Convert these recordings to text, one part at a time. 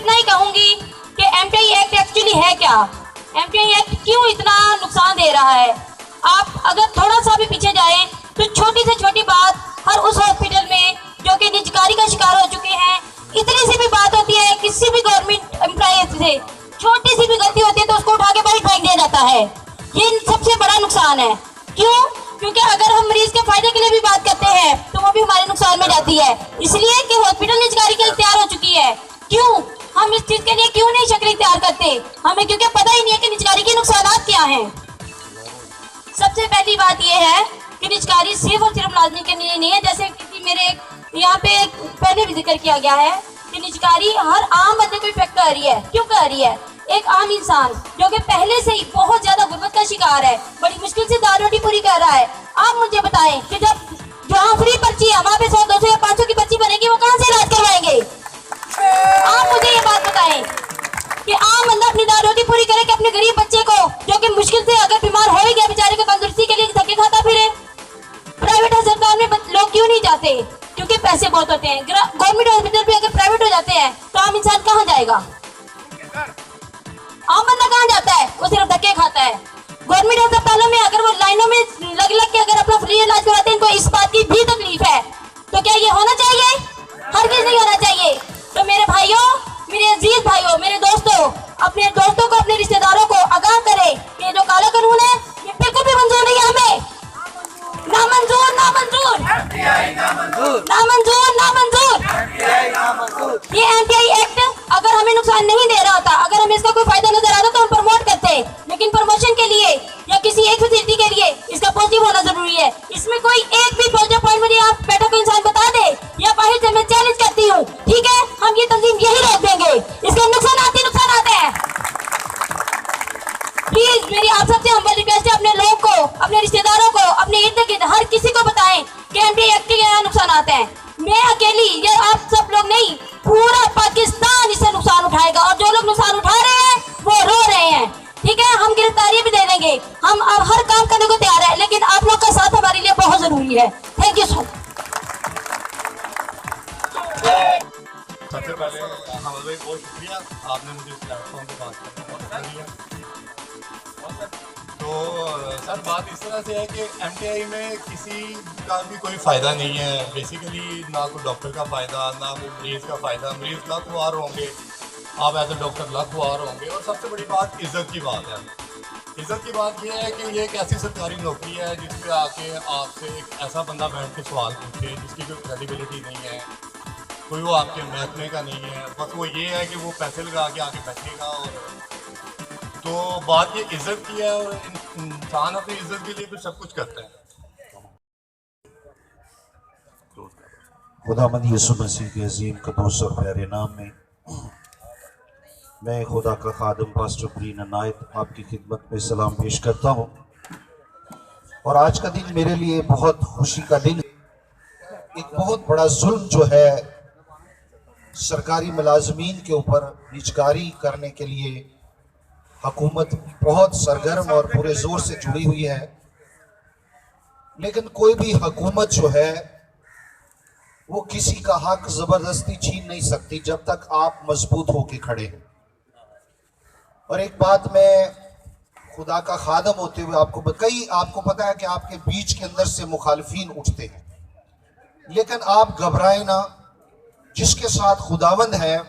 इतना ही कहूंगी कि एमटीआई एक्ट एक्चुअली है क्या, एमटीआई एक्ट क्यों इतना नुकसान दे रहा है। आप अगर थोड़ा सा भी पीछे जाएं तो छोटी से छोटी बात हर उस हॉस्पिटल में जो कि निजकारी का शिकार हो चुके हैं, इतनी सी भी बात होती है किसी भी गवर्नमेंट एम्प्लॉय से, छोटी सी भी गलती होती है तो उसको उठा के बाहर फेंक दिया जाता है। ये सबसे बड़ा नुकसान है। क्यों? क्योंकि अगर हम मरीज के फायदे के लिए भी बात करते हैं तो वो भी हमारे नुकसान में जाती है, इसलिए कि हॉस्पिटल निजकारी के इख्तियार हो चुकी है। क्यों हम इस चीज के लिए क्यों नहीं शक्ल इख्तियार करते? हमें क्योंकि पता ही नहीं है कि निजकारी के नुकसान क्या हैं। सबसे पहली बात यह है कि निजकारी सिर्फ और सिर्फ मुलाजिम के लिए नहीं है, जैसे किसी मेरे यहाँ पे पहले भी जिक्र किया गया है कि निजकारी हर आम बंदे को इफेक्ट कर रही है। क्यों कर रही है? एक आम इंसान जो कि पहले से ही बहुत ज्यादा गुर्बत का शिकार है, बड़ी मुश्किल से दाल रोटी पूरी कर रहा है। आप मुझे बताएं कि जब जहाँ फ्री पर्ची है वहाँ पे 100, 200 या 500 की पर्ची बनेगी, वो कहाँ से इलाज करवाएंगे? आप मुझे ये बात बताएं कि आम बंदा अपनी दाल रोटी पूरी करे कि अपने गरीब बच्चे को जो कि मुश्किल से अगर बीमार हो ही गया बेचारे को तंदुरुस्ती के लिए धक्के खाता फिरे। प्राइवेट अस्पताल में लोग क्यों नहीं जाते? क्योंकि पैसे बहुत होते हैं। गवर्नमेंट हॉस्पिटल भी अगर प्राइवेट हो जाते हैं तो आम इंसान कहाँ जाएगा? आम बंदा कहाँ जाता है? वो सिर्फ धक्के खाता है। गवर्नमेंट अस्पतालों में अगर वो लाइनों में लग के अगर अपना फ्री इलाज कराते हैं, इनको इस बात की भी तकलीफ है, तो क्या ये होना चाहिए? हरगिज़ नहीं होना चाहिए। तो मेरे भाइयों, मेरे अजीज भाइयों, मेरे दोस्तों, अपने दोस्तों को, अपने रिश्तेदारों को आगाह करें कि ये जो काला कानून है ये बिल्कुल भी मंजूर नहीं है। हमें नामंजूर, नामंजूर, नामंजूर, नामंजूर। ये एमटीआई एक्ट अगर हमें नुकसान नहीं दे रहा था, अगर हमें इसका कोई फायदा नजर आता तो हम प्रमोट करते, लेकिन प्रमोशन के लिए या किसी एक फैसिलिटी के लिए इसका पॉजिटिव होना जरूरी है। इसमें कोई एक भी पॉजिटिव पॉइंट मुझे आप बैठा कोई इंसान बता दे या बाहर से मैं चैलेंज करती हूँ, ठीक है, हम ये तंजीम यही रोक देंगे। इसके नुकसान आते हैं। प्लीज मेरी आप सबसे हम्बल रिक्वेस्ट है, अपने लोगों को, अपने रिश्तेदारों को, अपने इर्द गिर्द हर किसी को बताएं कि एमटीआई एक्ट के क्या नुकसान आते हैं। मैं अकेली या आप सब लोग नहीं, पूरा पाकिस्तान इससे नुकसान उठाएगा, और जो लोग नुकसान उठा रहे हैं वो रो रहे हैं, ठीक है। हम गिरफ्तारी भी दे देंगे, हम अब हर काम करने को तैयार है, लेकिन आप लोग का साथ हमारे लिए बहुत जरूरी है। Thank you so. सबसे पहले हमल भाई बहुत शुक्रिया, आपने मुझे इस प्लेटफॉर्म पर बात करने का मौका दिया। तो सर बात इस तरह से है कि एमटीआई में किसी का भी कोई फ़ायदा नहीं है बेसिकली, ना कोई डॉक्टर का फ़ायदा, ना कोई मरीज़ का फ़ायदा। मरीज़ लाखवार होंगे, आप एज ए डॉक्टर लाखवार होंगे, और सबसे बड़ी बात इज़्ज़त की बात है। इज़्ज़त की बात यह है कि ये एक ऐसी सरकारी नौकरी है जिस पे आके आपसे एक ऐसा बंदा बैठ के सवाल पूछे जिसकी कोई क्रेडिबिलिटी नहीं है, कोई वो आपके महकमे का नहीं है, बस वो ये है कि वो पैसे लगा के आके बैठेगा। और तो बात ये इज्जत की है, और इंसान अपनी इज्जत के लिए भी सब कुछ करता है। खुदावंद यीशु मसीह के अजीम कदूस और प्यारे नाम में मैं खुदा का खादम पास्टर ब्रीन अनायत आपकी खिदमत में सलाम पेश करता हूँ। और आज का दिन मेरे लिए बहुत खुशी का दिन है। एक बहुत बड़ा जुल्म जो है सरकारी मुलाजमीन के ऊपर निजकारी करने के लिए हुकूमत बहुत सरगर्म और पूरे जोर से जुड़ी हुई है, लेकिन कोई भी हुकूमत जो है वो किसी का हक जबरदस्ती छीन नहीं सकती जब तक आप मजबूत होके खड़े हैं। और एक बात मैं खुदा का खादम होते हुए आपको पता है कि आपके बीच के अंदर से मुखालिफिन उठते हैं, लेकिन आप घबराए ना, जिसके साथ खुदावंद है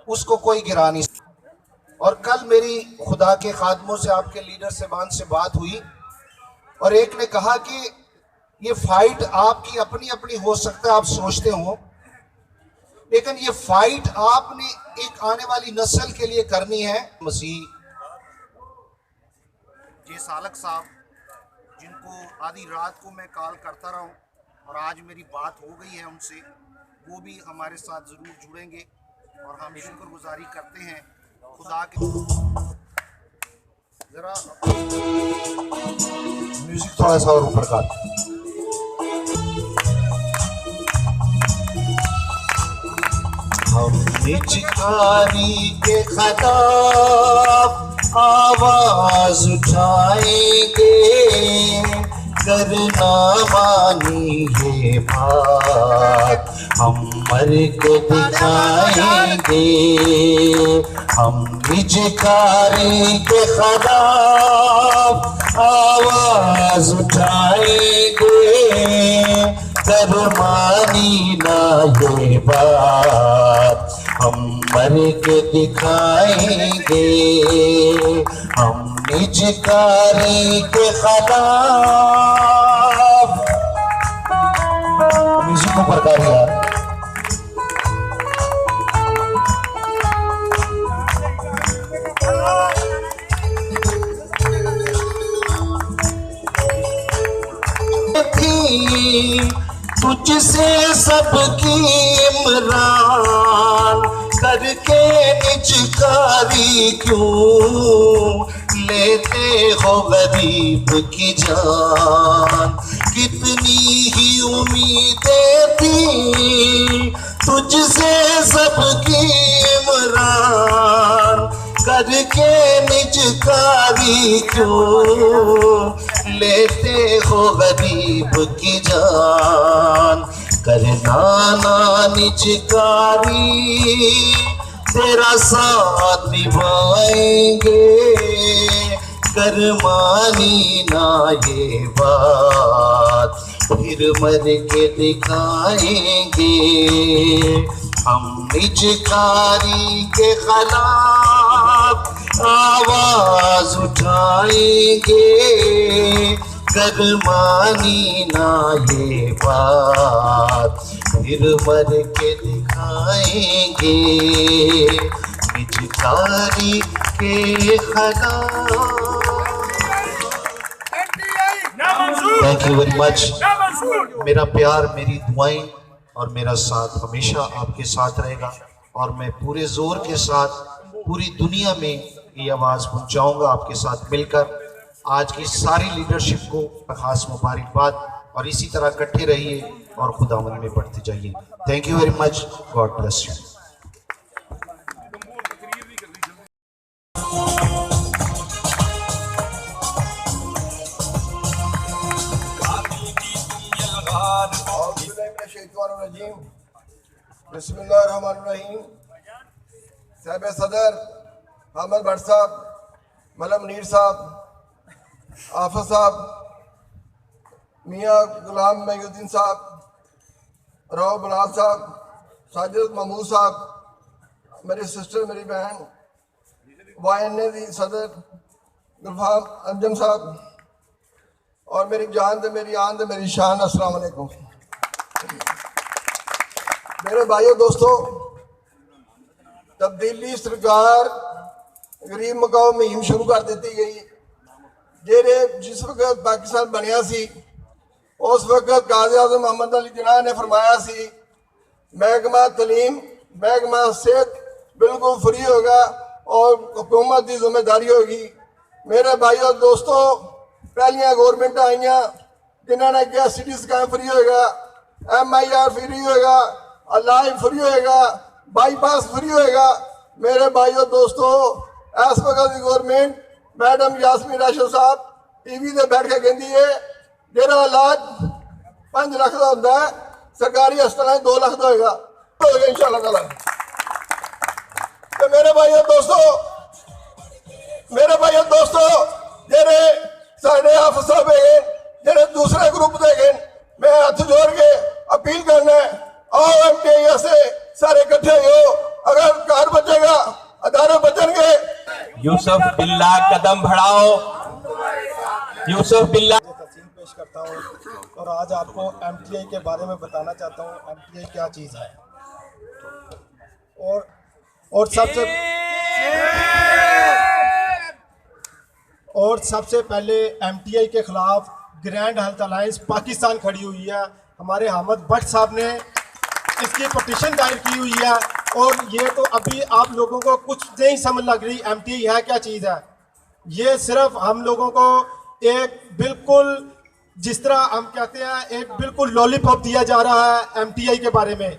उसको कोई गिरा नहीं। और कल मेरी खुदा के खादमों से, आपके लीडर साहबान से बात हुई, और एक ने कहा कि ये फाइट आपकी अपनी अपनी हो सकता है, आप सोचते हो, लेकिन ये फाइट आपने एक आने वाली नस्ल के लिए करनी है। मसीह जे सालक साहब, जिनको आधी रात को मैं कॉल करता रहा हूँ और आज मेरी बात हो गई है उनसे, वो भी हमारे साथ ज़रूर जुड़ेंगे, और हम शुक्रगुजारी करते हैं खुदा के। जरा म्यूजिक थोड़ा सा और ऊपर का। हम निजकारी के खिलाफ आवाज उठाएंगे, करना मानी ये बात हम मर के दिखाएंगे, हम निजकारी के खिलाफ आवाज उठाएंगे, शर्मानी ना ये बात, हम मर के दिखाएंगे, हम निजकारी के खिलाफ। म्यूजिक को प्रकार यार तुझसे सबकी इमरान करके निजकारी क्यों लेते हो गरीब की जान। कितनी ही उम्मीदें थी तुझसे सबकी इमरान करके निजकारी क्यों लेते हो गरीब की जान। करना ना निजकारी तेरा साथ निभाएंगे, करमानी ना ये बात, फिर मर के दिखाएंगे, हम निजकारी के खिलाफ आवाज उठाएंगे, करमानी ना ये बात, फिर मर के दिखाएंगे, निजकारी के खिलाफ। Thank you very much. मेरा प्यार, मेरी दुआएं और मेरा साथ हमेशा आपके साथ रहेगा और मैं पूरे जोर के साथ पूरी दुनिया में ये आवाज़ पहुंचाऊंगा आपके साथ मिलकर। आज की सारी लीडरशिप को खास मुबारकबाद और इसी तरह इकट्ठे रहिए और खुदावंद में बढ़ते जाइए। Thank you very much. God bless you. बिस्मिल्लाहिर्रहमानिर्रहीम। साहिब सदर अहमद भट्ट साहब, मलम नीर साहब, आफा साहब, मियाँ गुलाम मयूद्दीन साहब, राव बलाल साहब, साजिद महमूद साहब, मेरी सिस्टर, मेरी बहन YNA दी सदर गुलफाम अंजम साहब और मेरी जान दे, मेरी आन दे, मेरी शान, अस्सलाम वालेकुम। मेरे भाइयों दोस्तों, तब्दीली सरकार गरीब मकाओ मुहिम शुरू कर दी गई। जेरे जिस वक्त पाकिस्तान बनया सी उस वक्त काज़ी आज़म मोहम्मद अली जिन्ना ने फरमाया सी महकमा तलीम, महकमा सेहत बिल्कुल फ्री होगा और हुकूमत की जिम्मेदारी होगी। मेरे भाइयों दोस्तों, पहलियां गवर्नमेंट आईयां जिन्होंने कहा सिटी स्कैन फ्री होगा, MIR फ्री होगा, अलाइव फ्री होगा, बाईपास फ्री होगा। मेरे भाइयों दोस्तों, इस वक्त की गवर्नमेंट मैडम यास्मीन राशिद साहब TV से बैठ के कहती है जो इलाज 5 लाख का होता है सरकारी अस्पताल 2 लाख का होगा इंशाअल्लाह ताला। तो मेरे भाइयों दोस्तों जेरे साढ़े हाफ साहब है जेरे दूसरे ग्रुप दे गए, मैं हाथ जोड़ के अपील करना है, आओ MTI से सारे इकट्ठे हो। अगर घर बचेगा अदारे बचेंगे। यूसुफ बिल्ला कदम बढ़ाओ। यूसुफ बिल्ला पेश करता हूँ और आज आपको MTI के बारे में बताना चाहता हूँ MTI क्या चीज़ है। और सबसे पहले MTI के खिलाफ ग्रैंड हेल्थ अलायंस पाकिस्तान खड़ी हुई है। हमारे अहमद भट्ट साहब ने इसकी पटिशन दायर की हुई है और ये तो अभी आप लोगों को कुछ नहीं समझ लग रही MTI है क्या चीज़ है। ये सिर्फ हम लोगों को एक बिल्कुल जिस तरह हम कहते हैं एक बिल्कुल लॉलीपॉप दिया जा रहा है MTI के बारे में।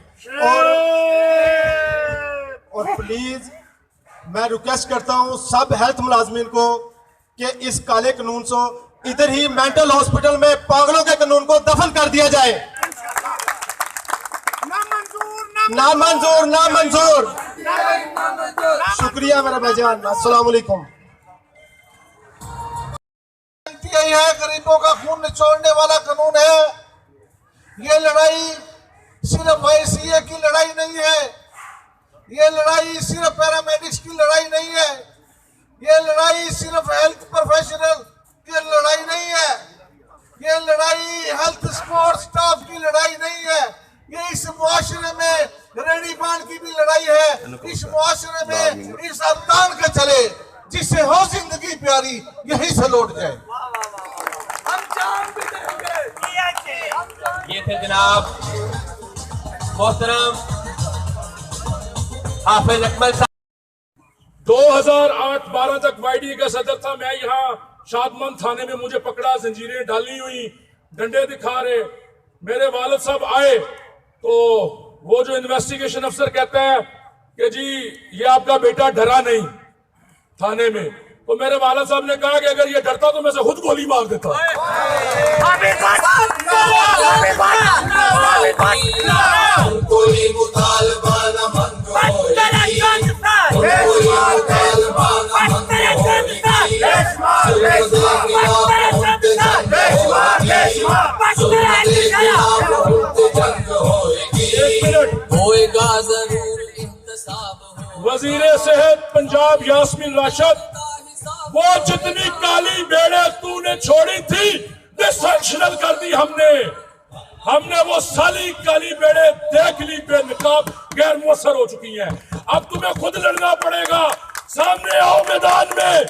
और प्लीज़ मैं रिक्वेस्ट करता हूँ सब हेल्थ मुलाजमीन को कि इस काले कानून को इधर ही मेंटल हॉस्पिटल में पागलों के कानून को दफन कर दिया जाए। ना मंजूर, ना मंजूर। शुक्रिया मेरा भाईजान, अस्सलाम वालेकुम। यही है, गरीबों का खून निचोड़ने वाला कानून है। ये लड़ाई सिर्फ YCA की लड़ाई नहीं है, ये लड़ाई सिर्फ पैरामेडिक्स की लड़ाई नहीं है, ये लड़ाई सिर्फ हेल्थ प्रोफेशनल की लड़ाई नहीं है, ये लड़ाई हेल्थ स्पोर्ट्स स्टाफ की लड़ाई नहीं है, ये इस मुआशरे में रेडी बांध की भी लड़ाई है। इस मुआशरे में इस अवतान का चले, जिससे हो जिंदगी प्यारी, यहीं से लौट जाए। ये थे जनाब मोहतरम हाफिज अकमल साहब। 2008-12 तक YDA का सदर था मैं। यहाँ शादमंद थाने में मुझे पकड़ा, जंजीरें डाली हुई, डंडे दिखा रहे। मेरे वालिद साहब आए तो वो जो इन्वेस्टिगेशन अफसर कहता है कि जी ये आपका बेटा डरा नहीं थाने में, तो मेरे वालिद साहब ने कहा कि अगर ये डरता तो मैं से खुद गोली मार देता। वजीर सेहत पंजाब यास्मीन राशिद, वो जितनी काली बेड़े तूने छोड़ी थी डिसफंक्शनल कर दी हमने वो साली काली बेड़े देख ली, बेनकाब गैर मुअस्सर हो चुकी हैं। अब तुम्हें खुद लड़ना पड़ेगा। सामने आओ, मैदान में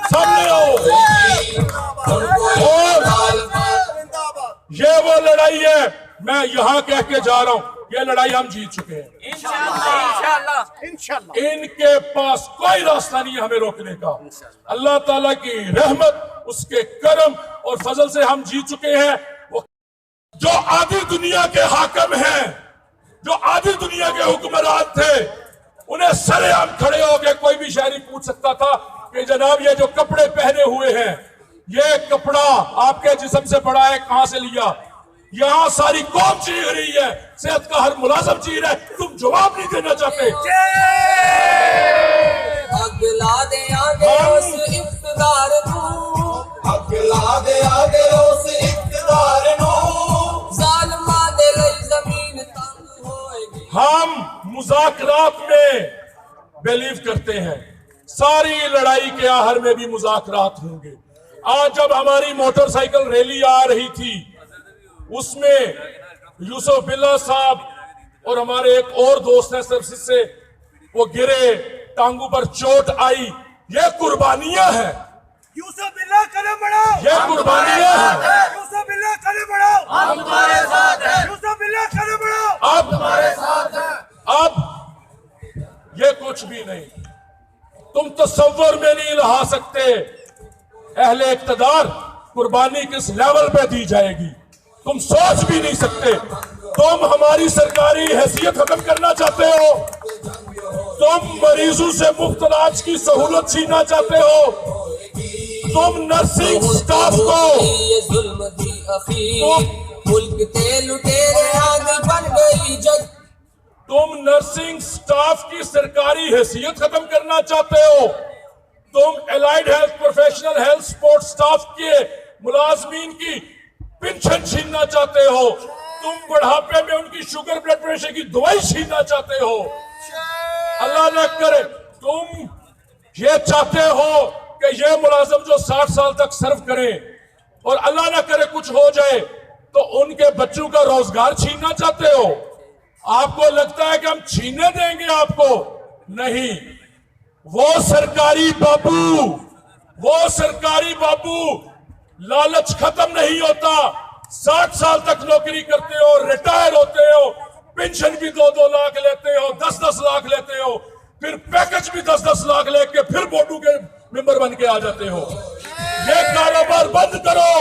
सामने आओ। और ये वो लड़ाई है, मैं यहां कह के जा रहा हूं, ये लड़ाई हम जीत चुके हैं इंशाअल्लाह। इनके पास कोई रास्ता नहीं है हमें रोकने का। अल्लाह ताला की रहमत, उसके करम और फजल से हम जीत चुके हैं। वो जो आधी दुनिया के हाकिम हैं, जो आधी दुनिया के हुक्मरान थे, उन्हें सरेआम खड़े होकर कोई भी शहरी पूछ सकता था कि जनाब ये जो कपड़े पहने हुए हैं, ये कपड़ा आपके जिस्म से बड़ा है, कहां से लिया? यहां सारी कौम चीख रही है, सेहत का हर मुलाजिम चीख रहा है, तुम जवाब नहीं देना चाहते। अगला दे आगे उस इक़्तिदार नू, अगला दे आगे उस इक़्तिदार नू, ज़ालिमा दे लई ज़मीन तंग होएगी। हम मुज़ाकरात में बिलीव करते हैं, सारी लड़ाई के आखिर में भी मुज़ाकरात होंगे। आज जब हमारी मोटरसाइकिल रैली आ रही थी, उसमें यूसुफ बिल्ला साहब और हमारे एक और दोस्त हैं सर्विस से, वो गिरे, टांगों पर चोट आई। ये कुर्बानियां हैं। यूसुफ बिल्ला कदम बढ़ाओ, ये कुर्बानियां हैं। यूसुफ बिल्ला कदम बढ़ाओ, हम तुम्हारे साथ हैं। यूसुफ बिल्ला कदम बढ़ाओ, अब तुम्हारे साथ हैं। अब ये कुछ भी नहीं, तुम तसव्वुर में नहीं ला सकते अहले इक़्तिदार कुर्बानी किस लेवल पे दी जाएगी, तुम सोच भी नहीं सकते। तुम हमारी सरकारी हैसियत खत्म करना चाहते हो, तुम मरीजों से मुफ्त इलाज की सहूलत छीनना चाहते हो, तुम नर्सिंग स्टाफ को तुम नर्सिंग स्टाफ की सरकारी हैसियत खत्म करना चाहते हो, तुम allied health professional health support staff के मुलाजमीन की पेंशन छीनना चाहते हो, तुम बुढ़ापे में उनकी शुगर ब्लड प्रेशर की दवाई छीनना चाहते हो। अल्लाह न करे तुम ये चाहते हो कि ये मुलाजिम जो 60 साल तक सर्व करें और अल्लाह न करे कुछ हो जाए तो उनके बच्चों का रोजगार छीनना चाहते हो। आपको लगता है कि हम छीनने देंगे आपको? नहीं। वो सरकारी बाबू लालच खत्म नहीं होता। 60 साल तक नौकरी करते हो, रिटायर होते हो, पेंशन भी 2-2 लाख लेते हो, 10-10 लाख लेते हो, फिर पैकेज भी 10-10 लाख लेके फिर बोर्डू के मेंबर बन के आ जाते हो। ये कारोबार बंद करो।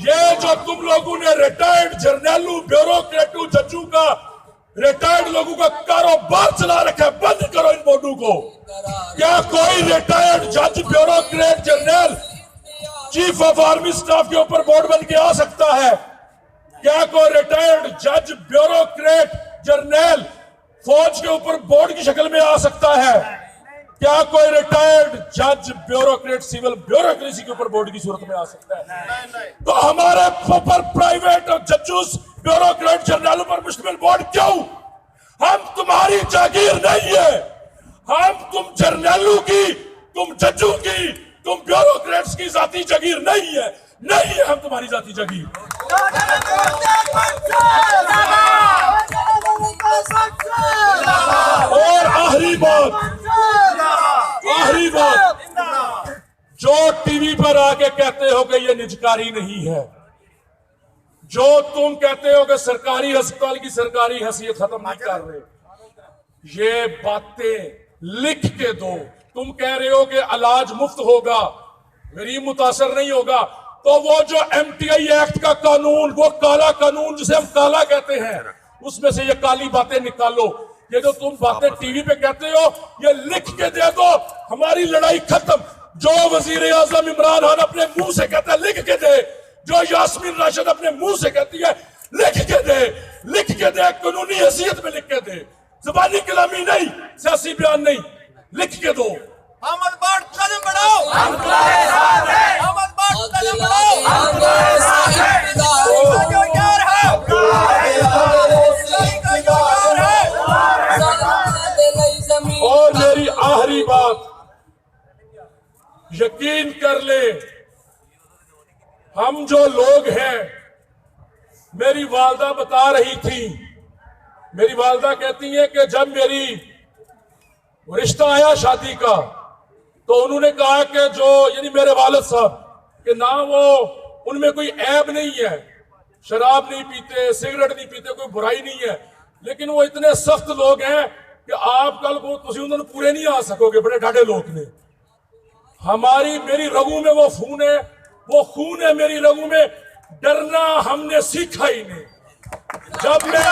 ये जो तुम लोगों ने रिटायर्ड जर्नैलू, ब्यूरोक्रेटू, जजों का, रिटायर्ड लोगों का कारोबार चला रखा है, बंद करो इन बोर्डू को। क्या कोई रिटायर्ड जज, bureaucrat, journal, chief of army staff के ऊपर बोर्ड बन के आ सकता है? क्या कोई रिटायर्ड जज, ब्यूरोक्रेट, जर्नल फौज के ऊपर बोर्ड की शक्ल में आ सकता है? क्या कोई रिटायर्ड जज, ब्यूरोक्रेट, सिविल ब्यूरोक्रेसी के ऊपर बोर्ड की सूरत में आ सकता है? तो हमारे ऊपर प्राइवेट और जजेस, ब्यूरोक्रेट, जनरलों पर मुश्तमिल बोर्ड क्यों? हम तुम्हारी जागीर नहीं है। हम तुम जर्नलों की, तुम जजों की, तुम ब्यूरोक्रेट्स की जाती जागीर नहीं है। नहीं है हम तुम्हारी जाती जागीर। और आखिरी बात, जो टीवी पर आके कहते हो कि ये निजकारी नहीं है, जो तुम कहते हो कि सरकारी अस्पताल की सरकारी हैसियत खत्म नहीं कर रहे, ये बातें लिख के दो। तुम कह रहे हो कि इलाज मुफ्त होगा, गरीब मुतासर नहीं होगा, तो वो जो एमटीआई एक्ट का कानून, वो काला कानून जिसे हम काला कहते हैं, उसमें से ये काली बातें निकालो। ये जो तुम बातें टीवी पे कहते हो, ये लिख के दे दो, हमारी लड़ाई खत्म। जो वजीर आजम इमरान खान अपने मुंह से कहता है लिख के दे, जो यास्मीन राशिद अपने मुंह से कहती है लिख के दे, लिख के दे, कानूनी हैसियत में लिख के दे, जुबानी कलामी नहीं, सियासी बयान नहीं, लिख के दो। अहमद बाट कदम बढ़ाओ, हम तुम्हारे साथ हैं। अहमद बाट कदम बढ़ाओ, हम तुम्हारे साथ हैं। जो यार है, और मेरी आखिरी बात, यकीन कर ले, हम जो लोग हैं, मेरी वालदा बता रही थी, मेरी वालदा कहती है कि जब मेरी रिश्ता आया शादी का, तो उन्होंने कहा कि जो यानी मेरे वालिद साहब कि ना वो उनमें कोई ऐब नहीं है, शराब नहीं पीते, सिगरेट नहीं पीते, कोई बुराई नहीं है, लेकिन वो इतने सख्त लोग हैं कि आप कल को तुम उन्होंने पूरे नहीं आ सकोगे, बड़े ढाढ़े लोग ने। मेरी रगू में वो खून है मेरी रगू में, डरना हमने सीखा ही नहीं। जब मैं